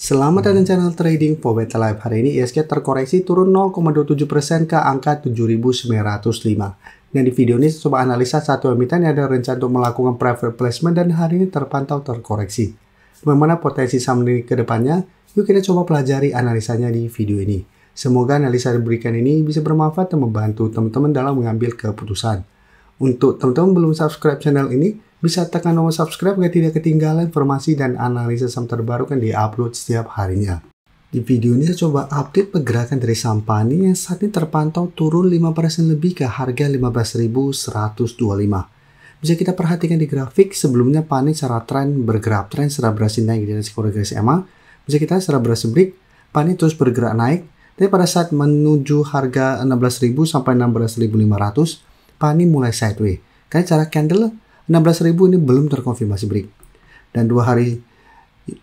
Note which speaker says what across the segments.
Speaker 1: Selamat datang channel Trading for Better Life. Hari ini ISG terkoreksi turun 0,27% ke angka 7.905. Dan di video ini coba analisa satu emiten yang ada rencana untuk melakukan private placement dan hari ini terpantau terkoreksi. Bagaimana potensi saham ini ke depannya? Yuk kita coba pelajari analisanya di video ini. Semoga analisa diberikan ini bisa bermanfaat dan membantu teman-teman dalam mengambil keputusan. Untuk teman-teman belum subscribe channel ini, bisa tekan tombol subscribe agar tidak ketinggalan informasi dan analisis saham terbaru kan di-upload setiap harinya. Di video ini saya coba update pergerakan dari saham PANI yang saat ini terpantau turun 5% lebih ke harga 15.125. Bisa kita perhatikan di grafik, sebelumnya PANI secara tren bergerak, tren secara berhasil naik di atas koreksi SMA. Bisa kita secara berhasil break, PANI terus bergerak naik, tapi pada saat menuju harga 16.000 sampai 16.500, PANI mulai sideways. Karena cara candle 16.000 ini belum terkonfirmasi break. Dan 2 hari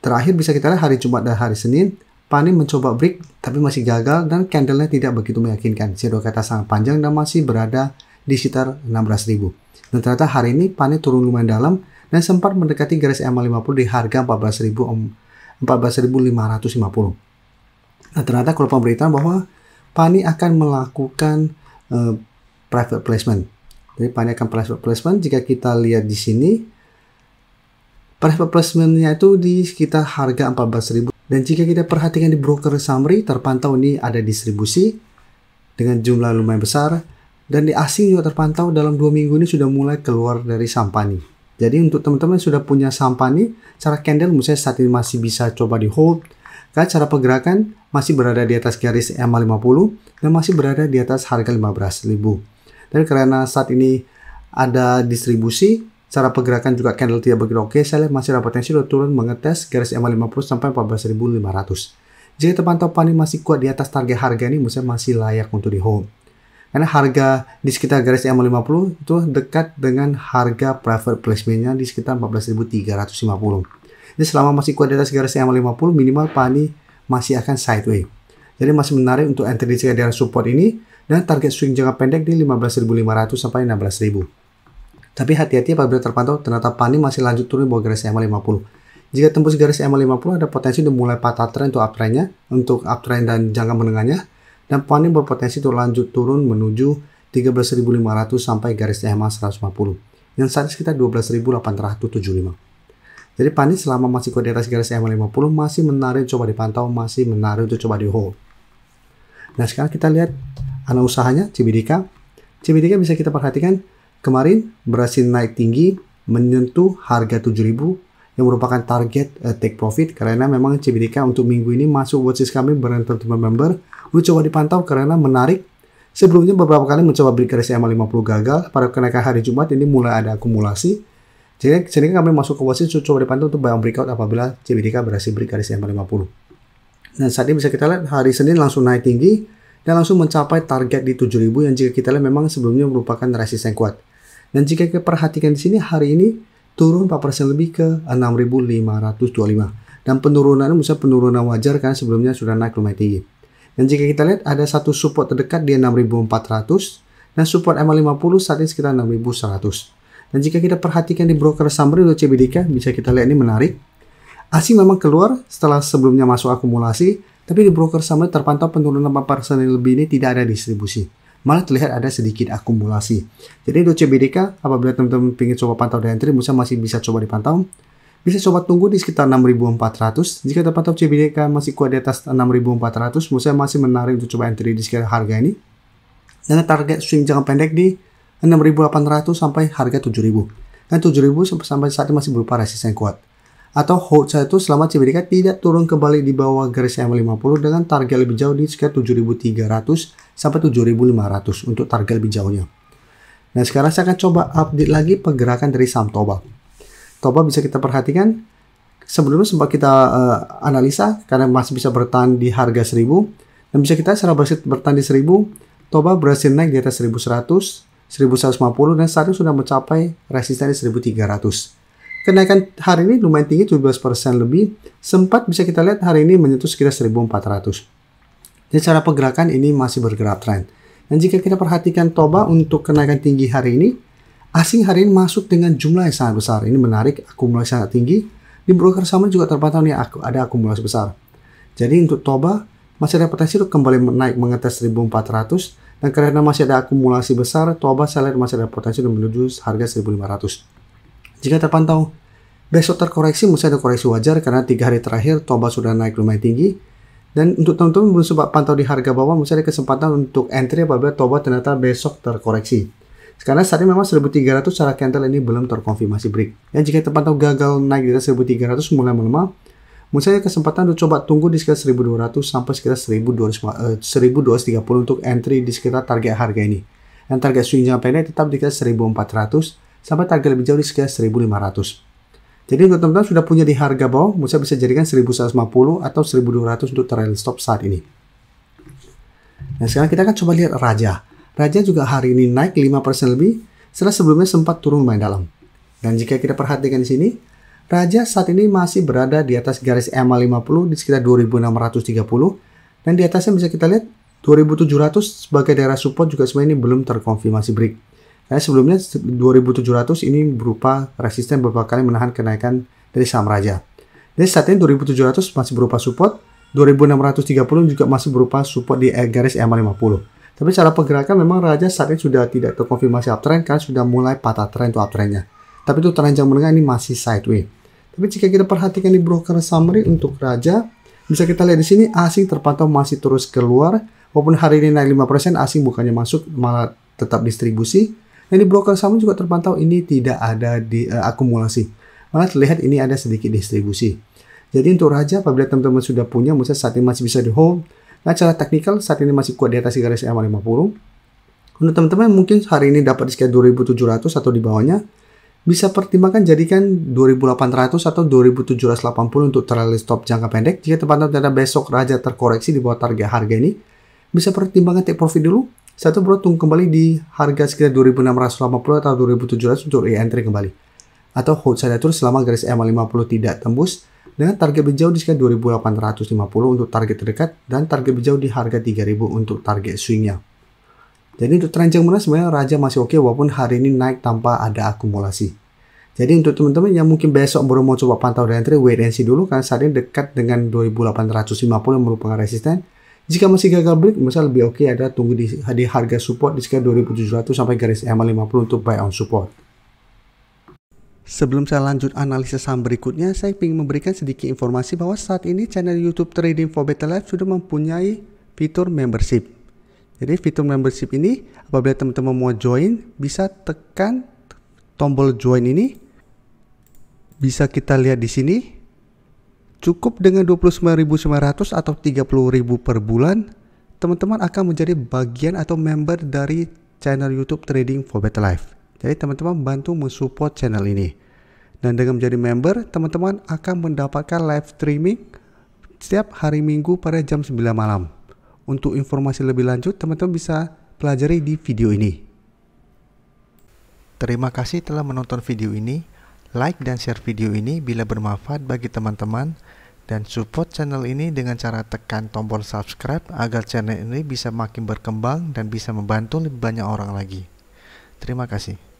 Speaker 1: terakhir bisa kita lihat hari Jumat dan hari Senin, PANI mencoba break tapi masih gagal dan candlenya tidak begitu meyakinkan. Shadow kata sangat panjang dan masih berada di sekitar 16.000. Dan ternyata hari ini PANI turun lumayan dalam dan sempat mendekati garis EMA 50 di harga 14.550. Nah, ternyata kalau pemberitaan bahwa PANI akan melakukan private placement. Jadi PANI akan private placement. Jika kita lihat di sini, private placement-nya itu di sekitar harga 14.000. Dan jika kita perhatikan di broker summary, terpantau ini ada distribusi dengan jumlah lumayan besar. Dan di asing juga terpantau dalam 2 minggu ini sudah mulai keluar dari saham PANI. Jadi untuk teman-teman yang sudah punya saham PANI, cara candle misalnya saat ini masih bisa coba di hold. Karena cara pergerakan masih berada di atas garis EMA 50 dan masih berada di atas harga 15.000. Dan karena saat ini ada distribusi, cara pergerakan juga candle tidak begitu oke, saya lihat masih ada potensi untuk turun mengetes garis EMA 50 sampai 14.500. Jika terpantau PANI masih kuat di atas target harga ini, misalnya masih layak untuk di hold. Karena harga di sekitar garis EMA 50 itu dekat dengan harga private placement-nya di sekitar 14.350. Jadi selama masih kuat di atas garis EMA 50, minimal PANI masih akan sideways. Jadi masih menarik untuk entry di daerah support ini. Dan target swing jangka pendek di 15.500 sampai 16.000. Tapi hati-hati apabila terpantau ternyata PANI masih lanjut turun di bawah garis EMA 50. Jika tembus garis EMA 50 ada potensi untuk mulai patah trend untuk uptrend-nya, untuk uptrend dan jangka menengahnya. Dan PANI berpotensi untuk lanjut turun menuju 13.500 sampai garis EMA 150. Yang saat ini sekitar 12.875. Jadi PANI selama masih kuat di atas garis EMA 50 masih menarik coba dipantau, masih menarik untuk coba di hold. Nah sekarang kita lihat analisa usahanya CBDK. CBDK bisa kita perhatikan kemarin berhasil naik tinggi menyentuh harga 7.000 yang merupakan target take profit karena memang CBDK untuk minggu ini masuk watchlist kami berdasarkan teman-teman member. Udah coba dipantau karena menarik. Sebelumnya beberapa kali mencoba break garis EMA 50 gagal. Pada kenaikan hari Jumat ini mulai ada akumulasi. Jadi sehingga kami masuk ke watchlist coba dipantau untuk buying breakout apabila CBDK berhasil break garis EMA 50. Dan saat ini bisa kita lihat hari Senin langsung naik tinggi dan langsung mencapai target di 7.000 yang jika kita lihat memang sebelumnya merupakan resisten kuat. Dan jika kita perhatikan di sini hari ini turun 4% lebih ke 6.525. Dan penurunan misalnya penurunan wajar karena sebelumnya sudah naik lumayan tinggi. Dan jika kita lihat ada satu support terdekat di 6.400 dan support EMA 50 saat ini sekitar 6.100. Dan jika kita perhatikan di broker summary untuk CBDK bisa kita lihat ini menarik. Asing memang keluar setelah sebelumnya masuk akumulasi. Tapi di broker summary terpantau penurunan 4% lebih ini tidak ada distribusi. Malah terlihat ada sedikit akumulasi. Jadi untuk CBDK, apabila teman-teman ingin coba pantau di entry, masih bisa coba dipantau. Bisa coba tunggu di sekitar 6.400. Jika terpantau CBDK masih kuat di atas 6.400, masih menarik untuk coba entry di sekitar harga ini. Dan target swing jangka pendek di 6.800 sampai harga 7.000. Dan 7.000 sampai saat ini masih berupa resisten kuat. Atau hold saya itu selama CBDK tidak turun kembali di bawah garis EMA 50 dengan target lebih jauh di sekitar 7.300 sampai 7.500 untuk target lebih jauhnya. Nah sekarang saya akan coba update lagi pergerakan dari saham TOBA. TOBA bisa kita perhatikan sebelumnya sempat kita analisa karena masih bisa bertahan di harga 1.000 dan bisa kita secara berhasil bertahan di 1.000. TOBA berhasil naik di atas 1.100, 1.150 dan saat ini sudah mencapai resisten di 1.300. Kenaikan hari ini lumayan tinggi, 17% lebih. Sempat bisa kita lihat hari ini menyentuh sekitar 1.400. Jadi cara pergerakan ini masih bergerak tren. Dan jika kita perhatikan TOBA untuk kenaikan tinggi hari ini, asing hari ini masuk dengan jumlah yang sangat besar. Ini menarik, akumulasi sangat tinggi. Di broker sama juga terpantau nih ada akumulasi besar. Jadi untuk Toba masih ada potensi untuk kembali naik mengetes 1400, dan karena masih ada akumulasi besar, Toba saya lihat masih ada potensi untuk menuju harga 1500. Jika terpantau besok terkoreksi, mesti ada koreksi wajar karena 3 hari terakhir Toba sudah naik lumayan tinggi. Dan untuk teman-teman belum sempat pantau di harga bawah, mesti ada kesempatan untuk entry apabila Toba ternyata besok terkoreksi. Karena saat ini memang 1300 secara candle ini belum terkonfirmasi break. Dan jika terpantau gagal naik di atas 1300 mulai melemah, menurut saya kesempatan untuk coba tunggu di sekitar 1200 sampai sekitar 1230 untuk entry di sekitar target harga ini. Dan target swing jangka pendek tetap di sekitar 1400 sampai target lebih jauh di sekitar 1500. Jadi untuk teman-teman sudah punya di harga bawah, menurut saya bisa jadikan 1150 atau 1200 untuk trail stop saat ini. Nah sekarang kita akan coba lihat Raja. Raja juga hari ini naik 5% lebih setelah sebelumnya sempat turun lumayan dalam. Dan jika kita perhatikan di sini, Raja saat ini masih berada di atas garis EMA 50 di sekitar 2630, dan di atasnya bisa kita lihat 2700 sebagai daerah support juga sebenarnya ini belum terkonfirmasi break. Karena sebelumnya 2700 ini berupa resisten beberapa kali menahan kenaikan dari saham Raja. Jadi saat ini 2700 masih berupa support, 2630 juga masih berupa support di garis EMA 50. Tapi cara pergerakan memang Raja saat ini sudah tidak terkonfirmasi uptrend karena sudah mulai patah trend untuk uptrendnya. Tapi untuk tren jangka menengah ini masih sideways. Tapi jika kita perhatikan di broker summary untuk Raja, bisa kita lihat di sini asing terpantau masih terus keluar. Walaupun hari ini naik 5%, asing bukannya masuk malah tetap distribusi. Dan di broker summary juga terpantau ini tidak ada di akumulasi. Malah terlihat ini ada sedikit distribusi. Jadi untuk Raja apabila teman-teman sudah punya, misalnya saat ini masih bisa di hold. Nah, cara teknikal saat ini masih kuat di atas garis EMA 50. Untuk teman-teman mungkin hari ini dapat di sekitar 2700 atau di bawahnya, bisa pertimbangkan jadikan 2800 atau 2780 untuk trail stop jangka pendek. Jika terpantau ternyata besok Raja terkoreksi di bawah target harga ini, bisa pertimbangkan take profit dulu. Satu bro tunggu kembali di harga sekitar 2680 atau 2700 untuk re-entry kembali. Atau hold saja terus selama garis EMA 50 tidak tembus, dengan target berjauh di sekitar 2850 untuk target terdekat dan target berjauh di harga 3000 untuk target swingnya. Jadi untuk tren jangka menengah sebenarnya Raja masih oke walaupun hari ini naik tanpa ada akumulasi. Jadi untuk teman-teman yang mungkin besok baru mau coba pantau dan entry, wait and see dulu karena saat ini dekat dengan 2850 yang merupakan resisten. Jika masih gagal break, misalnya lebih oke ada tunggu di harga support di sekitar 2700 sampai garis EMA 50 untuk buy on support. Sebelum saya lanjut analisis saham berikutnya, saya ingin memberikan sedikit informasi bahwa saat ini channel YouTube Trading for Better Life sudah mempunyai fitur membership. Jadi fitur membership ini apabila teman-teman mau join, bisa tekan tombol join ini. Bisa kita lihat di sini. Cukup dengan 29.900 atau 30.000 per bulan, teman-teman akan menjadi bagian atau member dari channel YouTube Trading for Better Life. Jadi teman-teman bantu mensupport channel ini. Dan dengan menjadi member, teman-teman akan mendapatkan live streaming setiap hari Minggu pada jam 9 malam. Untuk informasi lebih lanjut, teman-teman bisa pelajari di video ini. Terima kasih telah menonton video ini. Like dan share video ini bila bermanfaat bagi teman-teman. Dan support channel ini dengan cara tekan tombol subscribe agar channel ini bisa makin berkembang dan bisa membantu lebih banyak orang lagi. Terima kasih.